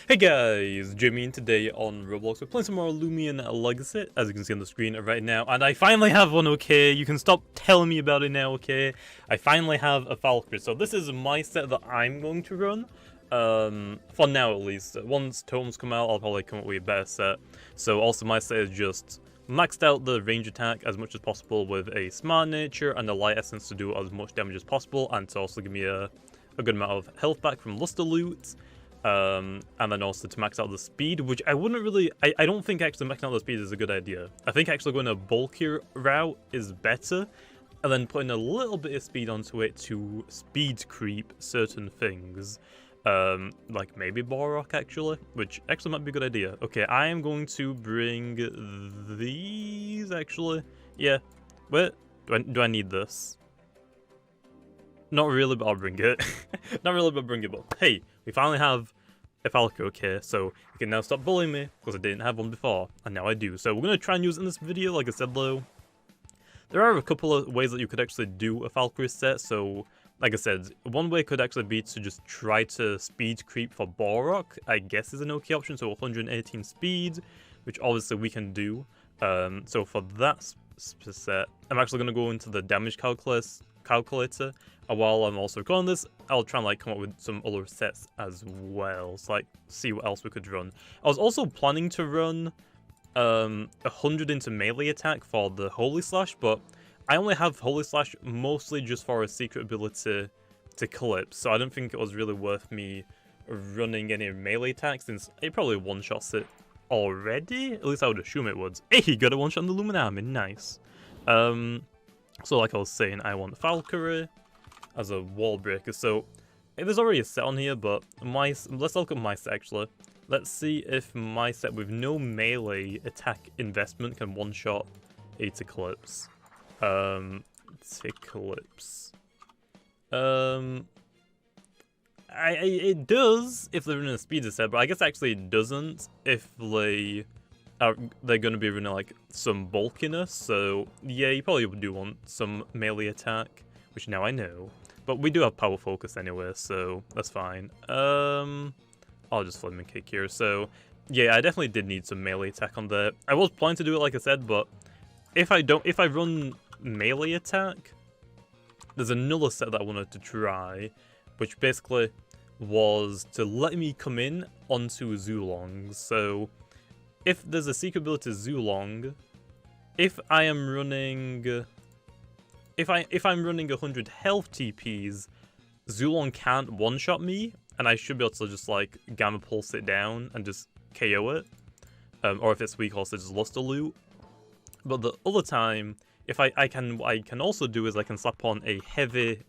Hey guys, Jimmy, and today on Roblox we're playing some more Loomian Legacy, as you can see on the screen right now, and I finally have one, okay? You can stop telling me about it now, okay? I finally have a Valkyrie, so this is my set that I'm going to run, for now at least. Once totems come out, I'll probably come up with a better set. So also my set is just maxed out the range attack as much as possible with a smart nature and a light essence to do as much damage as possible, and to also give me a good amount of health back from luster loot. And then also to max out the speed, which I wouldn't really, I don't think actually maxing out the speed is a good idea. I think actually going a bulkier route is better, and then putting a little bit of speed onto it to speed creep certain things. Like maybe Balrog actually, which actually might be a good idea. Okay, I am going to bring these actually. Yeah, wait, do I need this? Not really, but I'll bring it. Not really, but bring it. But hey, we finally have a Falco, okay? So you can now stop bullying me, because I didn't have one before, and now I do. So we're going to try and use it in this video, like I said though. There are a couple of ways that you could actually do a Valkyrie set, so like I said, one way could actually be to just try to speed creep for Balrog, I guess is an okay option, so 118 speed, which obviously we can do. So for that set, I'm actually going to go into the damage calculator, and while I'm also recording this, I'll try and like come up with some other sets as well, so like see what else we could run. I was also planning to run 100 into melee attack for the Holy Slash, but I only have Holy Slash mostly just for a secret ability to clip, so I don't think it was really worth me running any melee attacks since it probably one-shots it already. At least I would assume it would. Hey, he got a one-shot on the Loomian army, nice. So like I was saying, I want Valkyrie as a wall breaker. So there's already a set on here, but let's look at my set actually. Let's see if my set with no melee attack investment can one-shot a Eclipse. Eclipse. It does if they're running a speeder set, but I guess actually it doesn't if they're going to be running like some bulkiness. So yeah, you probably do want some melee attack, which now I know. But we do have power focus anyway, so that's fine. I'll just Flaming Kick here. So yeah, I definitely did need some melee attack on there. I was planning to do it like I said, but if I run melee attack, there's another set that I wanted to try, which basically was to let me come in onto Zulong. So if there's a secret ability to Zulong, if I am running, if I'm running 100 health TPs, Zulong can't one-shot me, and I should be able to just like Gamma Pulse it down and just KO it. Or if it's weak, also just Luster Loot. But the other time, if what I can also do is I can slap on a heavy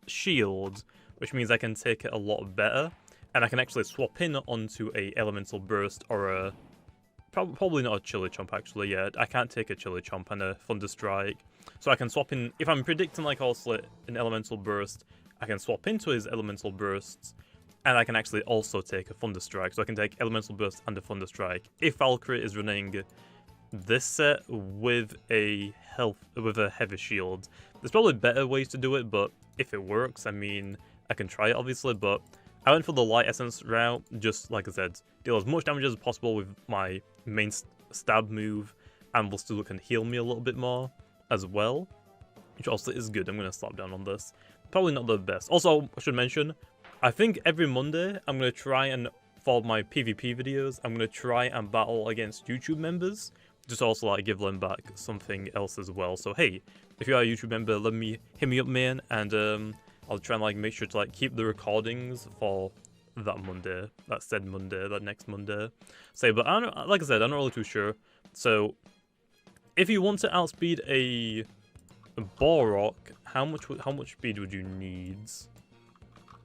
shield, which means I can take it a lot better, and I can actually swap in onto a elemental burst or a probably not a chili chomp actually. Yeah, I can't take a chili chomp and a thunder strike, so I can swap in if I'm predicting like also an elemental burst. I can swap into his elemental bursts, and I can actually also take a thunder strike. So I can take elemental burst and a thunder strike if Valkyrie is running this set with a heavy shield. There's probably better ways to do it, but if it works, I mean, I can try it obviously. But I went for the light essence route, just like I said, deal as much damage as possible with my main stab move, and will still can heal me a little bit more as well, which also is good. I'm going to slap down on this. Probably not the best. Also, I should mention, I think every Monday I'm going to try and, for my PvP videos, I'm going to try and battle against YouTube members. Just also like give them back something else as well. So hey, if you are a YouTube member, hit me up, man, and I'll try and like make sure to like keep the recordings for that Monday, that next Monday. So, but I don't, like I said, I'm not really too sure. So if you want to outspeed a Balrog, how much speed would you need?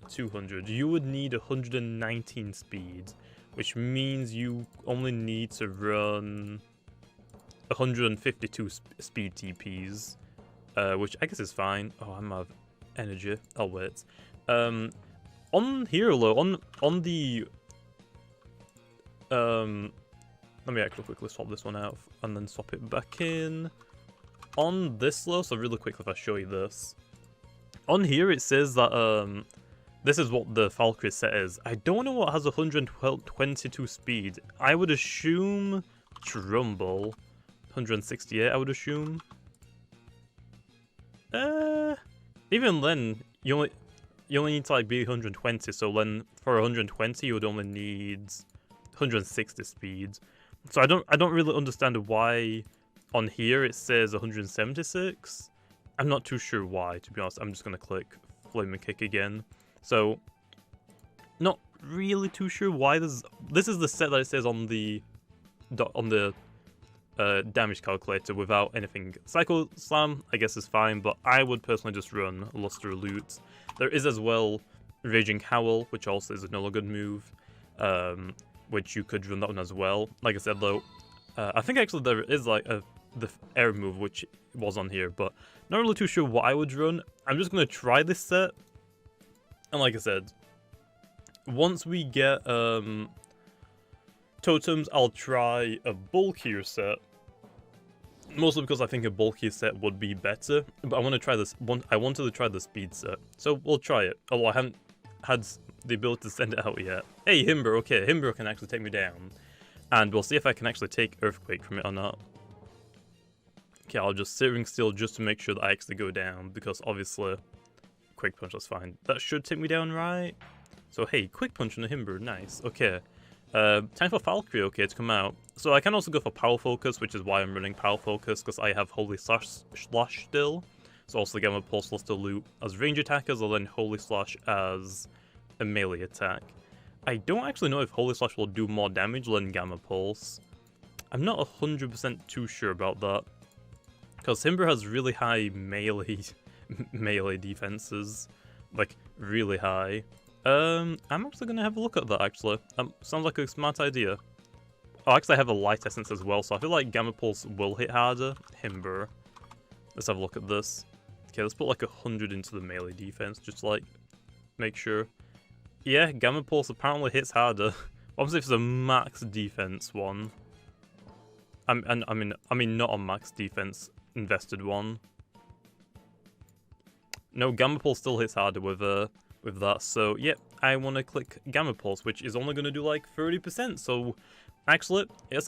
200. You would need 119 speed, which means you only need to run 152 speed TPs, which I guess is fine. Oh, I'm out of energy. I'll wait. On here though, on the let me actually quickly swap this one out and then swap it back in. On this though, so really quickly if I show you this, on here it says that this is what the Valkyrie set is. I don't know what has 122 speed. I would assume Trumbull. 168, I would assume. Even then, you only need to like be 120. So then, for 120, you would only need 160 speed. So I don't really understand why on here it says 176. I'm not too sure why, to be honest. I'm just gonna click Flaming Kick again. So, not really too sure why this is the set that it says on the damage calculator without anything. Psycho Slam, I guess, is fine, but I would personally just run Luster Loot. There is as well Raging Howl, which also is another good move, which you could run that one as well. Like I said though, I think actually there is like the air move which was on here, but not really too sure what I would run. I'm just gonna try this set. And like I said, once we get totems, I'll try a bulkier set. Mostly because I think a bulkier set would be better. But I want to try this one. I wanted to try the speed set, so we'll try it. Although I haven't had the ability to send it out yet. Hey, Himber. Okay, Himber can actually take me down, and we'll see if I can actually take Earthquake from it or not. Okay, I'll just sit ring still just to make sure that I actually go down, because obviously Quick Punch, that's fine. That should take me down, right? So hey, Quick Punch on the Himber, nice. Okay. Time for Valkyrie, okay, to come out. So I can also go for Power Focus, which is why I'm running Power Focus, because I have Holy Slash still. So also Gamma Pulse Luster Loot as range attackers, or then Holy Slash as a melee attack. I don't actually know if Holy Slash will do more damage than Gamma Pulse. I'm not 100% too sure about that, because Himber has really high melee defenses, like really high. I'm actually gonna have a look at that actually. Sounds like a smart idea. Oh, actually I have a Light Essence as well, so I feel like Gamma Pulse will hit harder. Himber. Let's have a look at this. Okay, let's put like 100 into the melee defense, just to like make sure. Yeah, Gamma Pulse apparently hits harder. What happens if it's a max defense one? I mean not a max defense invested one. No, Gamma Pulse still hits harder with that, so yep, I want to click Gamma Pulse, which is only going to do like 30%, so actually, it was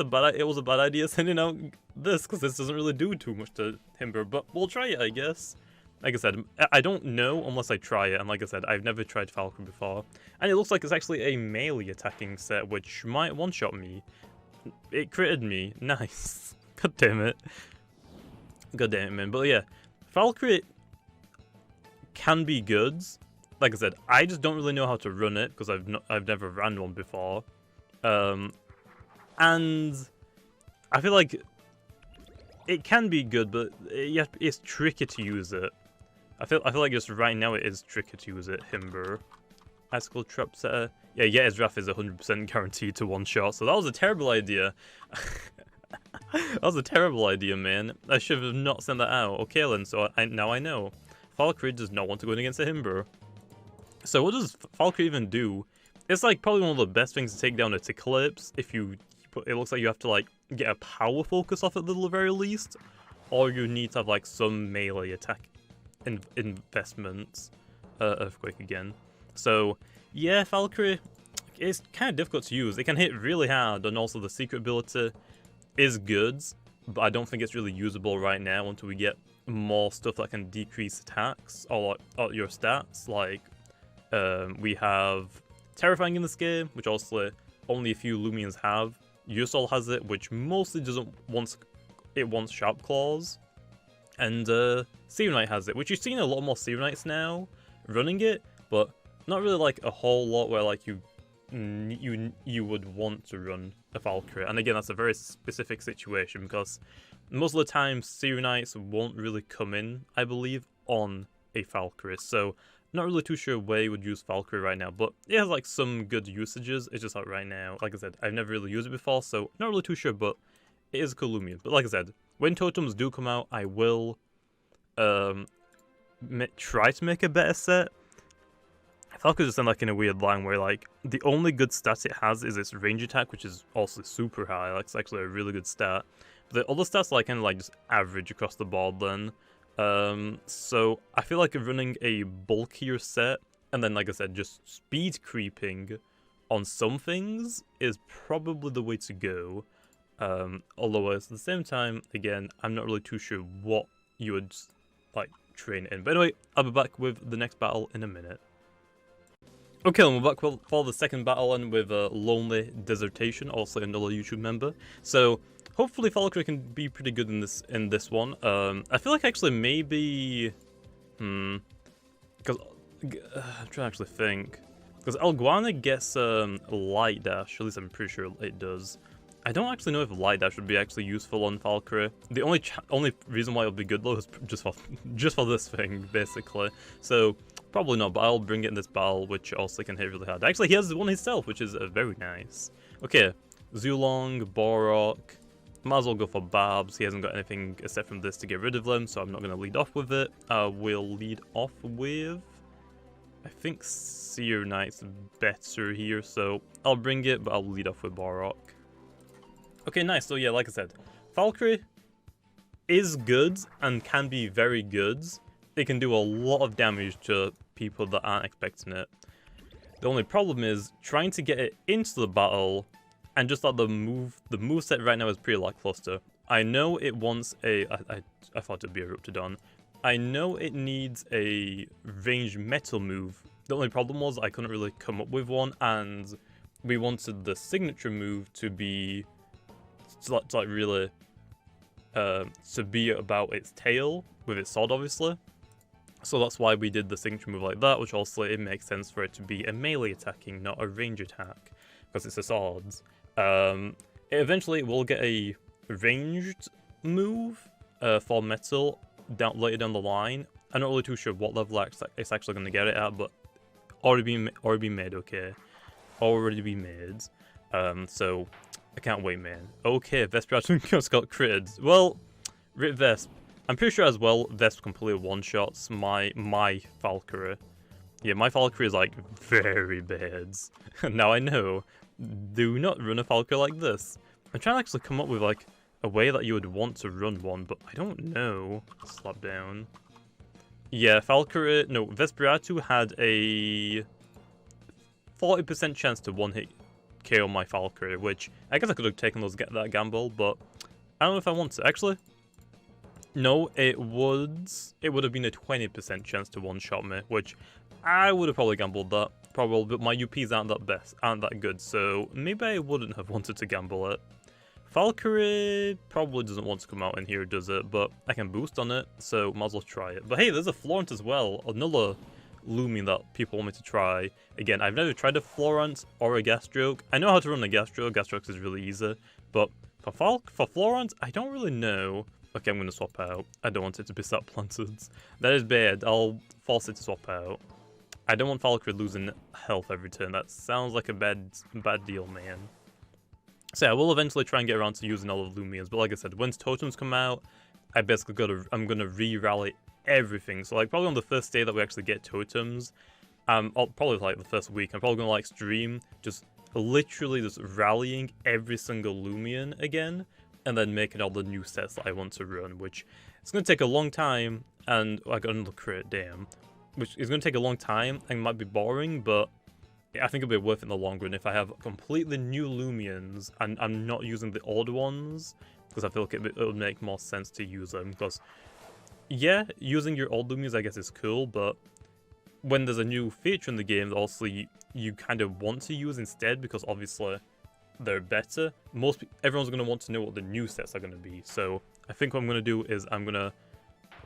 a bad idea sending out this, because this doesn't really do too much to Himber, but we'll try it, I guess. Like I said, I don't know unless I try it, and like I said, I've never tried Valkyrie before, and it looks like it's actually a melee attacking set, which might one-shot me. It critted me, nice. God damn it. God damn it, man, but yeah, Valkyrie can be good. Like I said, I just don't really know how to run it because I've never ran one before, and I feel like it can be good, but it's tricky to use it. I feel like just right now it is tricky to use it. Himber, Icicle Trap Setter. Yeah, his Wrath is 100% guaranteed to one shot, so that was a terrible idea. That was a terrible idea, man. I should have not sent that out. Okay then, so now I know. Valkyrie does not want to go in against a Himber. So what does Valkyrie even do? It's like probably one of the best things to take down its Eclipse. If you put, it looks like you have to like get a power focus off it at the very least, or you need to have like some melee attack investments. Earthquake again. So yeah, Valkyrie is kind of difficult to use. It can hit really hard, and also the secret ability is good, but I don't think it's really usable right now until we get more stuff that can decrease attacks or your stats. Like we have Terrifying in this game, which also only a few Loomians have. Yusol has it, which mostly doesn't wants Sharp Claws, and Serenite has it, which you've seen a lot more Serenites now running it, but not really like a whole lot where like you would want to run a Valkyrie. And again, that's a very specific situation because most of the time Serenites won't really come in, I believe, on a Valkyrie. So not really too sure where you would use Valkyrie right now, but it has like some good usages. It's just like right now, like I said, I've never really used it before, so not really too sure, but it is a cool Loomian. But like I said, when totems do come out, I will try to make a better set. Valkyrie just sound like in a weird line where like the only good stat it has is its range attack, which is also super high. Like it's actually a really good stat. But the other stats are like kind of like just average across the board then. So I feel like running a bulkier set And then, like I said, just speed creeping on some things is probably the way to go. Although at the same time, again, I'm not really too sure what you would like train in. But anyway, I'll be back with the next battle in a minute. Okay, and we're back for the second battle and with Lonely Dissertation, also another YouTube member. So hopefully Valkyrie can be pretty good in this one. I feel like actually maybe, because I'm trying to actually think. Because Alguana gets Light Dash, at least I'm pretty sure it does. I don't actually know if Light Dash would be actually useful on Valkyrie. The only reason why it would be good though is just for this thing, basically. So probably not, but I'll bring it in this battle, which also can hit really hard. Actually, he has one himself, which is very nice. Okay, Zulong, Borok. Might as well go for Babs. He hasn't got anything except from this to get rid of them, so I'm not going to lead off with it. We'll lead off with, I think Seer Knight's better here, so I'll bring it, but I'll lead off with Borok. Okay, nice. So yeah, like I said, Valkyrie is good and can be very good. It can do a lot of damage to people that aren't expecting it. The only problem is trying to get it into the battle, and just like the moveset right now is pretty lackluster. I know it wants a... I thought it'd be a Ruptidon. I know it needs a ranged metal move. The only problem was I couldn't really come up with one, and we wanted the signature move to be like really to be about its tail with its sword, obviously. So that's why we did the signature move like that, which also it makes sense for it to be a melee attacking, not a range attack, because it's a sword. Eventually we'll get a ranged move for metal later down the line. I'm not really too sure what level it's actually going to get it at, but already been made, okay. Already been made. So I can't wait, man. Okay, Vesperatu just got critted. Well, Rip Vesp. I'm pretty sure as well, Vesp completely one-shots my Valkyrie. Yeah, my Valkyrie is like very bad. Now I know, do not run a Valkyrie like this. I'm trying to actually come up with like a way that you would want to run one, but I don't know. Slap down. Yeah, Valkyrie, no, Vesperatu had a 40% chance to one-hit KO my Valkyrie, which I guess I could have taken that gamble, but I don't know if I want to. Actually, no, it would have been a 20% chance to one-shot me, which I would have probably gambled that, probably, but my UPs aren't that good, so maybe I wouldn't have wanted to gamble it. Valkyrie probably doesn't want to come out in here, does it? But I can boost on it, so might as well try it. But hey, there's a Florent as well, another Loomian that people want me to try. Again, I've never tried a Florent or a Gastroke. I know how to run a Gastroke. Gastroke is really easy, but for Florent, I don't really know. Okay, I'm gonna swap out. I don't want it to be sat planted. That is bad. I'll force it to swap out. I don't want Valkyrie losing health every turn. That sounds like a bad deal, man. So yeah, we'll eventually try and get around to using all of Loomians, but like I said, once totems come out, I'm gonna re-rally everything. So like probably on the first day that we actually get totems, or probably like the first week, I'm probably gonna like stream just literally just rallying every single Loomian again, and then making all the new sets that I want to run, which it's gonna take a long time, and I got another crit, damn. Which is gonna take a long time and might be boring, but I think it'll be worth it in the long run if I have completely new Loomians and I'm not using the old ones, because I feel like it would make more sense to use them. Because, yeah, using your old Loomians I guess is cool, but when there's a new feature in the game that also you kind of want to use instead, because obviously they're better, everyone's going to want to know what the new sets are going to be. So I think what I'm going to do is I'm going to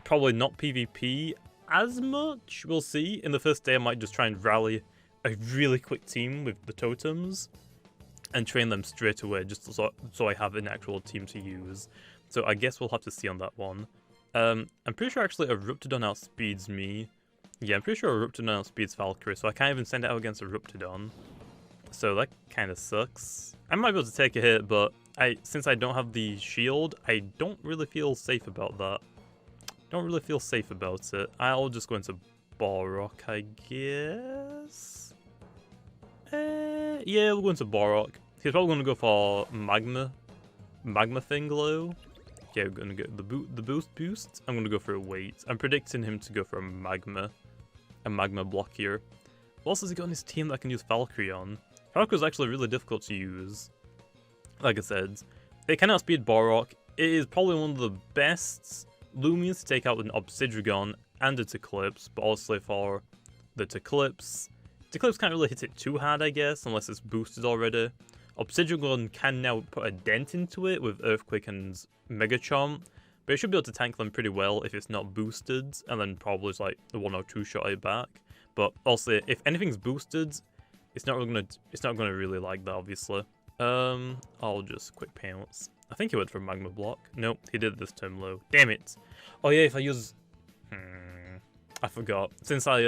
probably not PvP as much, we'll see. In the first day I might just try and rally a really quick team with the totems and train them straight away, just so I have an actual team to use. So I guess we'll have to see on that one. I'm pretty sure actually a Ruptidon outspeeds me. Yeah, I'm pretty sure a Ruptidon outspeeds Valkyrie, so I can't even send it out against a Ruptidon. So that kind of sucks. I might be able to take a hit, but since I don't have the shield, I don't really feel safe about that. Don't really feel safe about it. I'll just go into Borok, I guess. Yeah, we'll go into Borok. He's probably going to go for Magma thing glow. Yeah, we're going to get the boost. I'm going to go for a weight. I'm predicting him to go for a magma block here. What else has he got on his team that I can use Valkyrie on? Valkyrie is actually really difficult to use. Like I said, it can outspeed Borok. It is probably one of the best Loomians to take out with an Obsidian and its Eclipse, but also for the Eclipse can't really hit it too hard, I guess, unless it's boosted already. Obsidian can now put a dent into it with Earthquake and Mega Chomp, but it should be able to tank them pretty well if it's not boosted, and then probably just like the 1 or 2 shot it back. But also, if anything's boosted, it's not gonna really like that, obviously. I'll just quick pounce. I think he went for Magma Block. Nope, he did this turn low. Damn it! Oh yeah, if I use... I forgot. Since I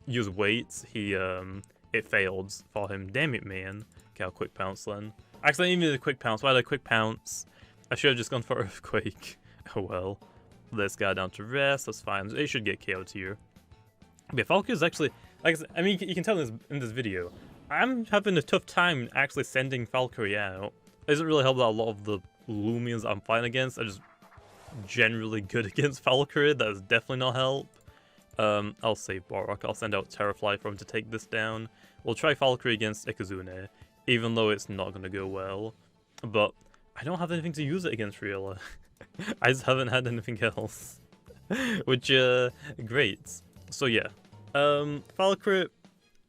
use weights, it failed for him. Damn it, man. Okay, I'll quick pounce then. Actually, I needed a quick pounce. Why did I quick pounce? I should have just gone for Earthquake. Oh well. This guy down to rest, that's fine. It should get KO'd here. But yeah, Valkyrie is actually... Like I mean, you can tell in this video, I'm having a tough time actually sending Valkyrie out. It doesn't really help that a lot of the Loomians I'm fighting against are just generally good against Valkyrie. That does definitely not help. I'll save Borok. I'll send out Terrafly for him to take this down. We'll try Valkyrie against Ikazune, even though it's not going to go well. But I don't have anything to use it against, really. I just haven't had anything else. Which, great. So yeah. Valkyrie,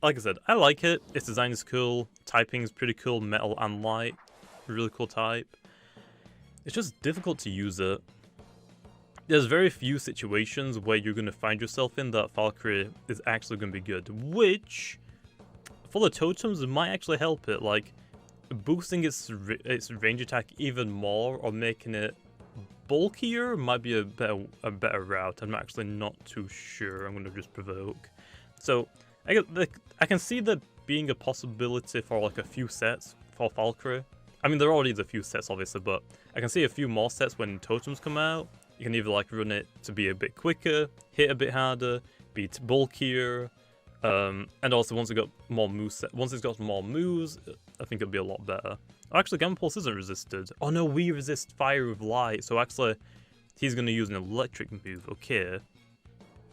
like I said, I like it. Its design is cool. Typing is pretty cool. Metal and light. Really cool type. It's just difficult to use it. There's very few situations where you're going to find yourself in that Valkyrie is actually going to be good, which, for the totems, it might actually help it, like, boosting its range attack even more, or making it bulkier might be a better route. I'm actually not too sure. I'm going to just provoke. So, I can see that being a possibility for, like, a few sets for Valkyrie. I mean, there already is a few sets, obviously, but I can see a few more sets when totems come out. You can either like run it to be a bit quicker, hit a bit harder, be bulkier, and also once it got more moves, I think it'll be a lot better. Oh, actually, Gamma Pulse isn't resisted. Oh no, we resist fire with light, so actually, he's gonna use an electric move. Okay.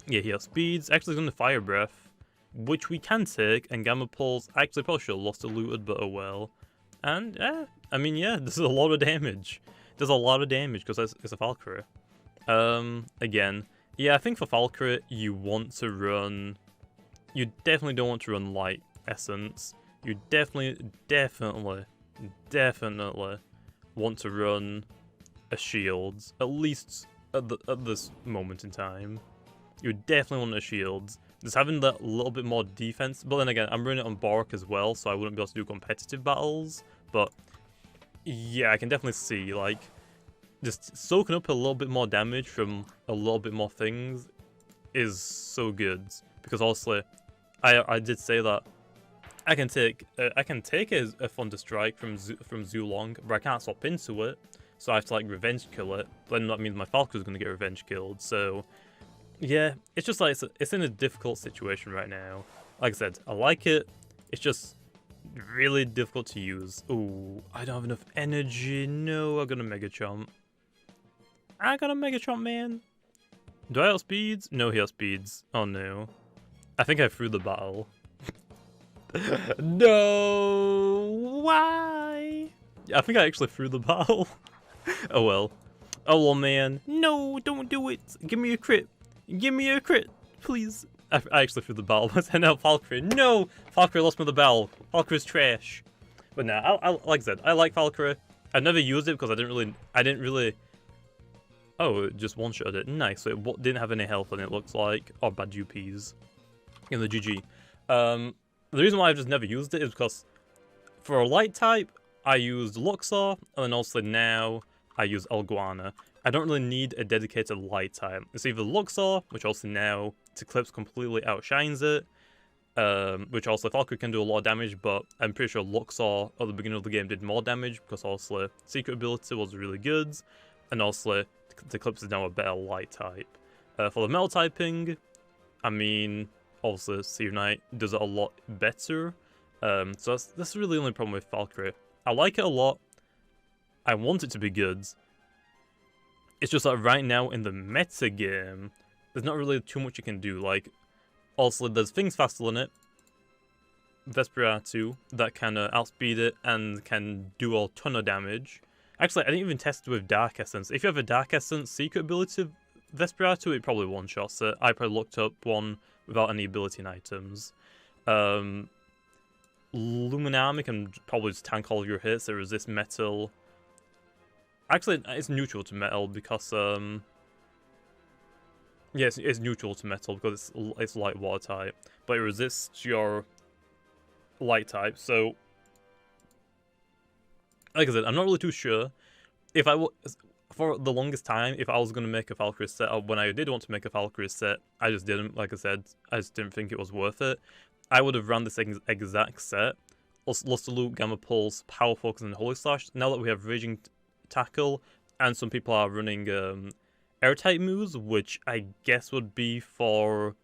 Yeah, he has speeds. Actually, he's gonna Fire Breath, which we can take, and Gamma Pulse. Actually, probably should have lost a looted, but oh well. And I mean, yeah, this is a lot of damage. There's a lot of damage because it's a Valkyrie. Again, yeah, I think for Valkyrie, you want to run... You definitely don't want to run Light Essence. You definitely want to run a shield, at least at this moment in time. You definitely want a shield. Just having that little bit more defense, but then again, I'm running it on Borok as well, so I wouldn't be able to do competitive battles, but yeah, I can definitely see, like, just soaking up a little bit more damage from a little bit more things is so good, because also, I did say that I can take a Thunder Strike from Zulong, but I can't swap into it, so I have to like revenge kill it. But then that means my Falcon's gonna get revenge killed. So yeah, it's just like it's in a difficult situation right now. Like I said, I like it. It's just really difficult to use. Ooh, I don't have enough energy. No, I got a Mega Chomp. I got a Mega Chomp, man. Do I have speeds? No, he has speeds. Oh no. I think I threw the battle. No! Why? I think I actually threw the battle. Oh well. Oh well, man. No, don't do it. Give me a crit. Give me a crit, please. I actually threw the battle. And now Valkyrie. No! Valkyrie lost me the battle. Valkyrie's trash. But now, like I said, I like Valkyrie. I never used it because I didn't really. Oh, it just one-shot it. Nice. So it didn't have any health in it, looks like. Or bad UPs. In the GG. The reason why I've just never used it is because for a light type, I used Luxor, and then also now I use Elguana. I don't really need a dedicated light type. It's either Luxor, which also now Eclipse completely outshines it, which also Valkyrie can do a lot of damage, but I'm pretty sure Luxor at the beginning of the game did more damage because also Secret Ability was really good, and also Eclipse is now a better light type. For the metal typing, I mean, also Sea Knight does it a lot better, so that's really the only problem with Valkyrie. I like it a lot, I want it to be good, it's just that right now in the meta game, there's not really too much you can do. Like, also there's things faster than it, Vesperatu that can outspeed it and can do a ton of damage. Actually, I didn't even test it with Dark Essence. If you have a Dark Essence secret ability of Vesperatu, it probably one-shots it. I probably looked up one without any ability and items. Luminami can probably just tank all of your hits. It resists metal. Actually, it's neutral to metal because yes, it's neutral to metal because it's light water type, but it resists your light type. So, like I said, I'm not really too sure. If for the longest time, if I was going to make a Valkyrie set, or when I did want to make a Valkyrie set, I just didn't. Like I said, I just didn't think it was worth it. I would have run this exact set. Luster Loop, Gamma Pulse, Power Focus, and Holy Slash. Now that we have Raging Tackle, and some people are running Air-type moves, which I guess would be for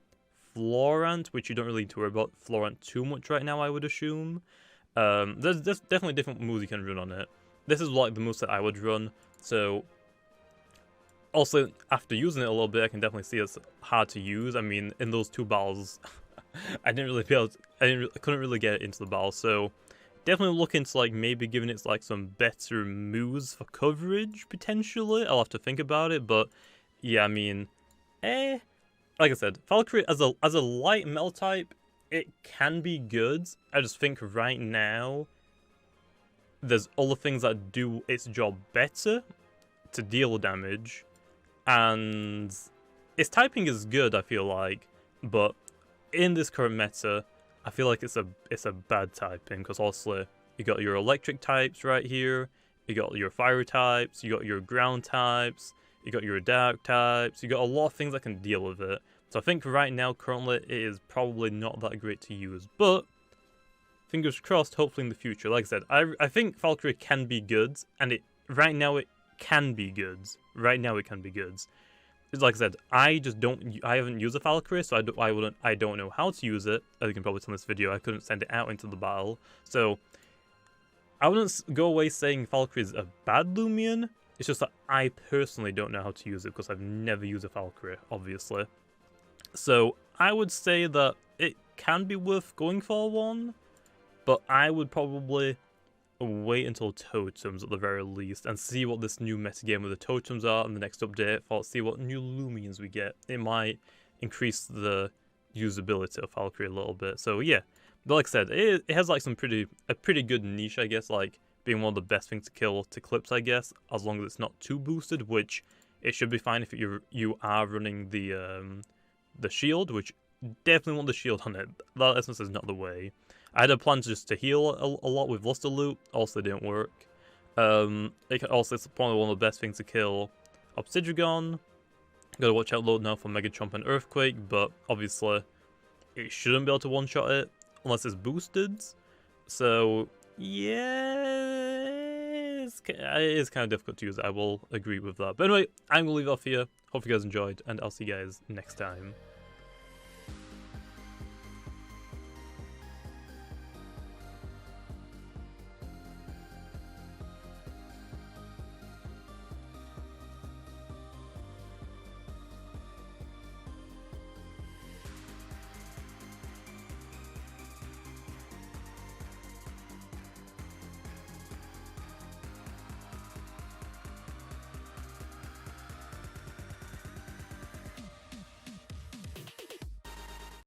Florant, which you don't really need to worry about Florant too much right now, I would assume. There's definitely different moves you can run on it. This is like the moves that I would run, so... Also, after using it a little bit, I can definitely see it's hard to use. I mean, in those 2 battles, I couldn't really get it into the battle, so... Definitely look into like maybe giving it like some better moves for coverage potentially. I'll have to think about it, but yeah, I mean, like I said, Valkyrie as a light metal type, it can be good. I just think right now there's other things that do its job better to deal damage, and its typing is good. I feel like, but in this current meta, I feel like it's a bad typing, because also you got your electric types right here, you got your fire types, you got your ground types, you got your dark types, you got a lot of things that can deal with it. So I think right now, currently, it is probably not that great to use, but fingers crossed, hopefully in the future. Like I said, I think Valkyrie can be good, and right now it can be good. Right now it can be good. Like I said, I haven't used a Valkyrie, so I don't know how to use it. As you can probably tell in this video, I couldn't send it out into the battle. So, I wouldn't go away saying Valkyrie is a bad Loomian. It's just that I personally don't know how to use it, because I've never used a Valkyrie, obviously. So, I would say that it can be worth going for one, but I would probably wait until totems at the very least and see what this new metagame with the totems are in the next update, see what new Loomians we get. It might increase the usability of Valkyrie a little bit. So yeah, but like I said, it has like a pretty good niche, I guess, like being one of the best things to kill to clips, I guess, as long as it's not too boosted, which it should be fine if you are running the shield, which definitely want the shield on it. That essence is not the way. I had a plan just to heal a lot with Luster Loop, also didn't work. It's probably one of the best things to kill Obsidian. Gotta watch out now for Mega Chomp and Earthquake, but obviously it shouldn't be able to one-shot it unless it's boosted. So yeah, it is kind of difficult to use, I will agree with that. But anyway, I'm gonna leave it off here. Hope you guys enjoyed, and I'll see you guys next time.